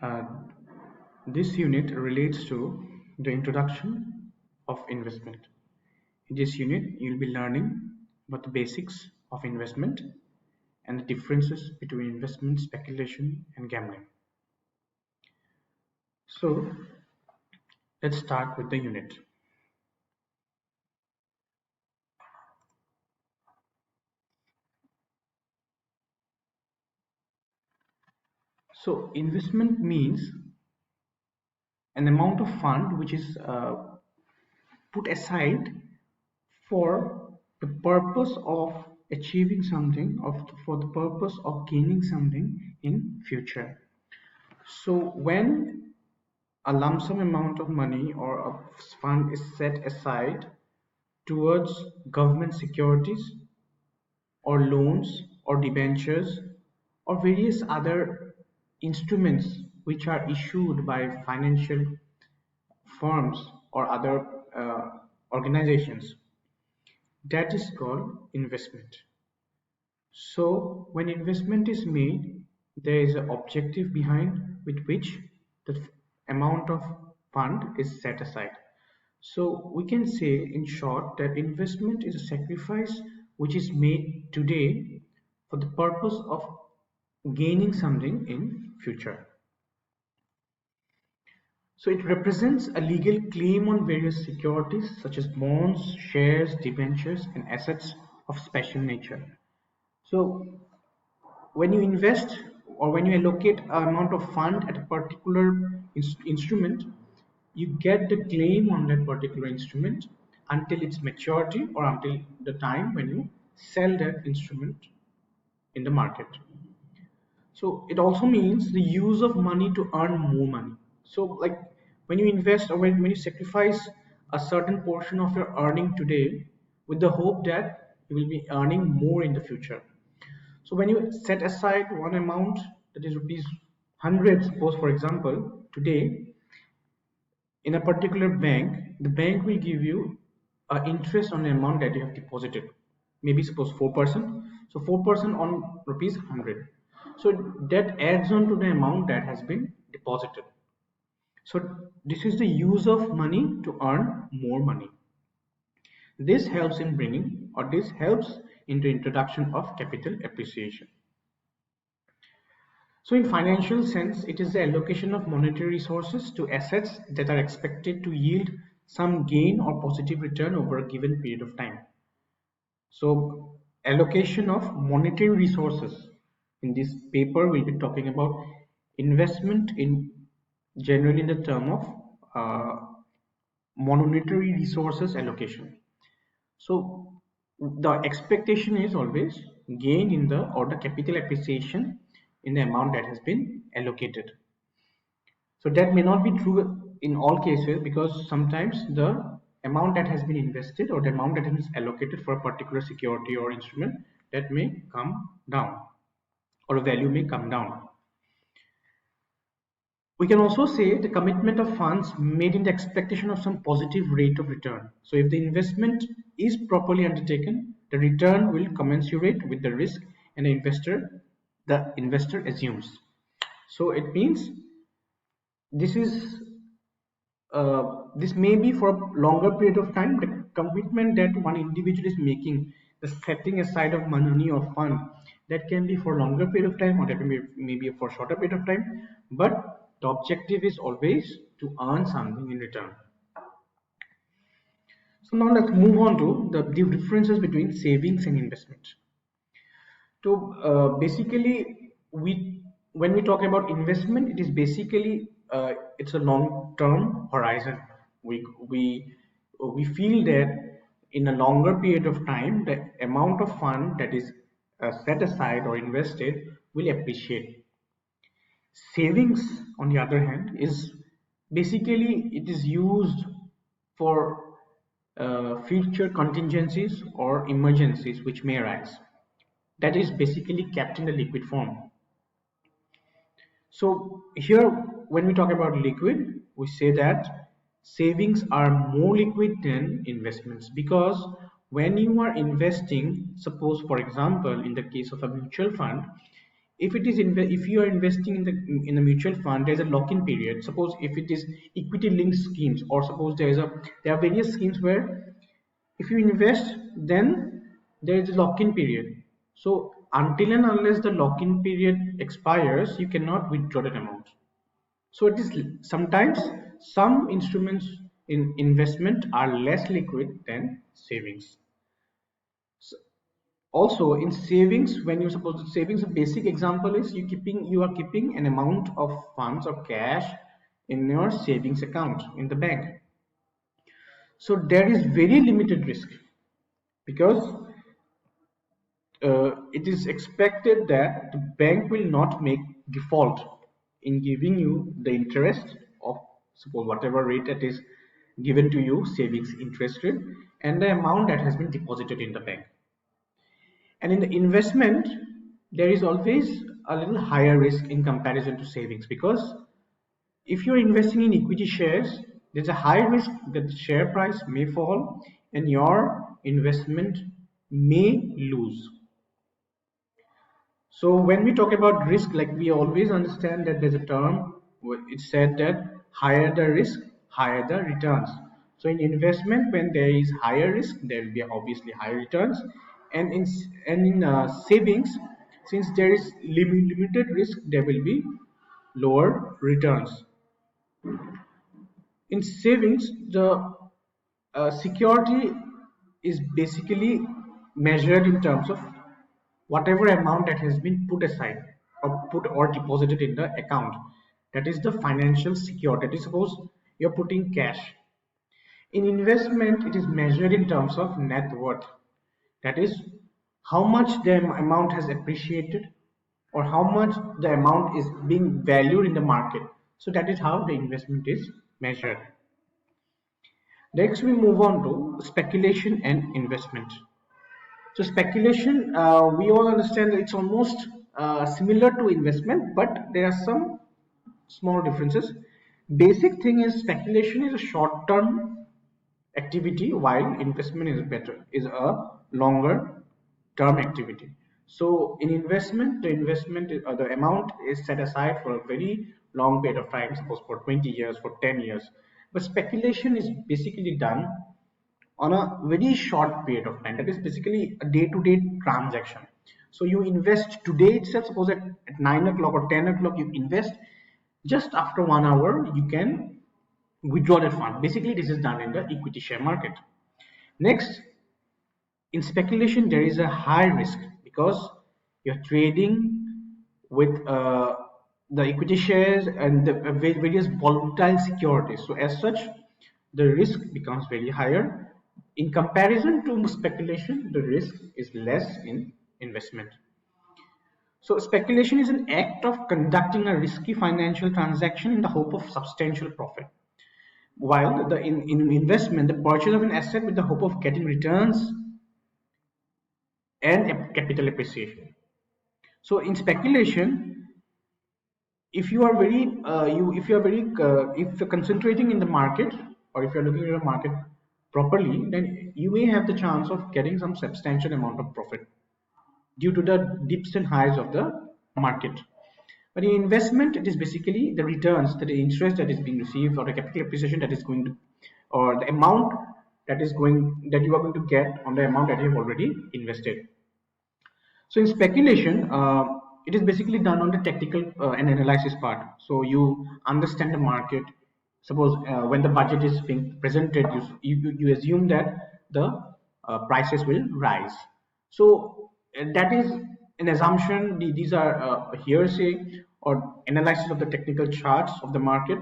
Uh, this unit relates to the introduction of investment. In this unit, you'll be learning about the basics of investment and the differences between investment, speculation, and gambling. So, let's start with the unit. So, investment means an amount of fund which is put aside for the purpose of achieving something, for the purpose of gaining something in future. So when a lump sum amount of money or a fund is set aside towards government securities or loans or debentures or various other instruments which are issued by financial firms or other organizations, that is called investment. So when investment is made, there is an objective behind with which the amount of fund is set aside. So we can say in short that investment is a sacrifice which is made today for the purpose of gaining something in future. So it represents a legal claim on various securities such as bonds, shares, debentures, and assets of special nature. So when you invest or when you allocate an amount of fund at a particular instrument, you get the claim on that particular instrument until its maturity or until the time when you sell that instrument in the market. So it also means the use of money to earn more money. So like when you invest or when you sacrifice a certain portion of your earning today with the hope that you will be earning more in the future. So when you set aside one amount, that is rupees 100, suppose for example, today in a particular bank, the bank will give you interest on the amount that you have deposited. Maybe suppose 4%. So 4% on rupees 100. So that adds on to the amount that has been deposited. So this is the use of money to earn more money. This helps in bringing, or this helps in the introduction of capital appreciation. So in financial sense, it is the allocation of monetary resources to assets that are expected to yield some gain or positive return over a given period of time. So allocation of monetary resources. In this paper, we'll be talking about investment in generally in the term of monetary resources allocation. So the expectation is always gain in the or the capital appreciation in the amount that has been allocated. So that may not be true in all cases because sometimes the amount that has been invested or the amount that is allocated for a particular security or instrument, that may come down or a value may come down. We can also say the commitment of funds made in the expectation of some positive rate of return. So if the investment is properly undertaken, the return will commensurate with the risk and the investor assumes. So it means this is this may be for a longer period of time. The commitment that one individual is making, the setting aside of money or fund, that can be for a longer period of time or that can be maybe for a shorter period of time. But the objective is always to earn something in return. So now let's move on to the differences between savings and investment. So basically, when we talk about investment, it is basically it's a long-term horizon. We feel that in a longer period of time, the amount of fund that is set aside or invested will appreciate. Savings, on the other hand, is basically it is used for future contingencies or emergencies which may arise. That is basically kept in the liquid form. So here, when we talk about liquid, we say that savings are more liquid than investments because when you are investing, suppose for example, in the case of a mutual fund, if you are investing in a mutual fund, there's a lock-in period. Suppose if it is equity linked schemes, or suppose there are various schemes where if you invest, then there is a lock-in period. So until and unless the lock-in period expires, you cannot withdraw that amount. So it is sometimes some instruments in investment are less liquid than savings. So also in savings, when you suppose savings, a basic example is you are keeping an amount of funds or cash in your savings account in the bank. So there is very limited risk because it is expected that the bank will not make default in giving you the interest of suppose whatever rate that is given to you, savings interest rate, and the amount that has been deposited in the bank. And in the investment, there is always a little higher risk in comparison to savings, because if you're investing in equity shares, there's a high risk that the share price may fall and your investment may lose. So when we talk about risk, like we always understand that there's a term, it's said that higher the risk, higher the returns. So in investment, when there is higher risk, there will be obviously higher returns, and in savings, since there is limited risk, there will be lower returns. In savings, the security is basically measured in terms of whatever amount that has been put aside or put or deposited in the account. That is the financial security. Suppose you're putting cash. In investment, it is measured in terms of net worth. That is how much the amount has appreciated or how much the amount is being valued in the market. So that is how the investment is measured. Next, we move on to speculation and investment. So speculation, we all understand that it's almost similar to investment, but there are some small differences. Basic thing is speculation is a short-term activity, while investment is a longer term activity. So in investment, the amount is set aside for a very long period of time, suppose for 20 years, for 10 years. But speculation is basically done on a very short period of time. That is basically a day-to-day transaction. So you invest today itself, suppose at 9 o'clock or 10 o'clock, you invest. Just after 1 hour, you can withdraw that fund. Basically, this is done in the equity share market. Next, in speculation, there is a high risk because you're trading with the equity shares and the various volatile securities. So as such, the risk becomes very higher. In comparison to speculation, the risk is less in investment. So speculation is an act of conducting a risky financial transaction in the hope of substantial profit. While in investment, the purchase of an asset with the hope of getting returns and capital appreciation. So in speculation, if you are very if you're concentrating in the market, or if you're looking at the market properly, then you may have the chance of getting some substantial amount of profit due to the dips and highs of the market. But in investment, it is basically the returns, that the interest that is being received, or the capital appreciation that is going to, or the amount that you are going to get on the amount that you have already invested. So in speculation, it is basically done on the technical and analysis part. So you understand the market. Suppose when the budget is being presented, you assume that the prices will rise. So that is an assumption. These are hearsay or analysis of the technical charts of the market.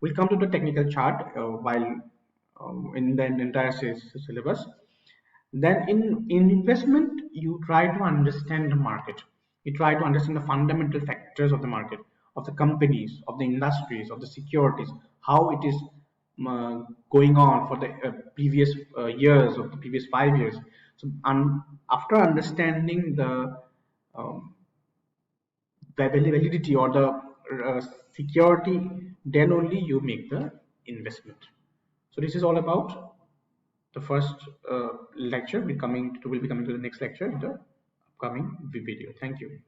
We'll come to the technical chart while in the entire syllabus. Then in investment, you try to understand the market. You try to understand the fundamental factors of the market, of the companies, of the industries, of the securities, how it is going on for the previous years, of the previous 5 years. So after understanding the um, validity or the security, then only you make the investment. So this is all about the first lecture. Will be coming to the next lecture in the upcoming video. Thank you.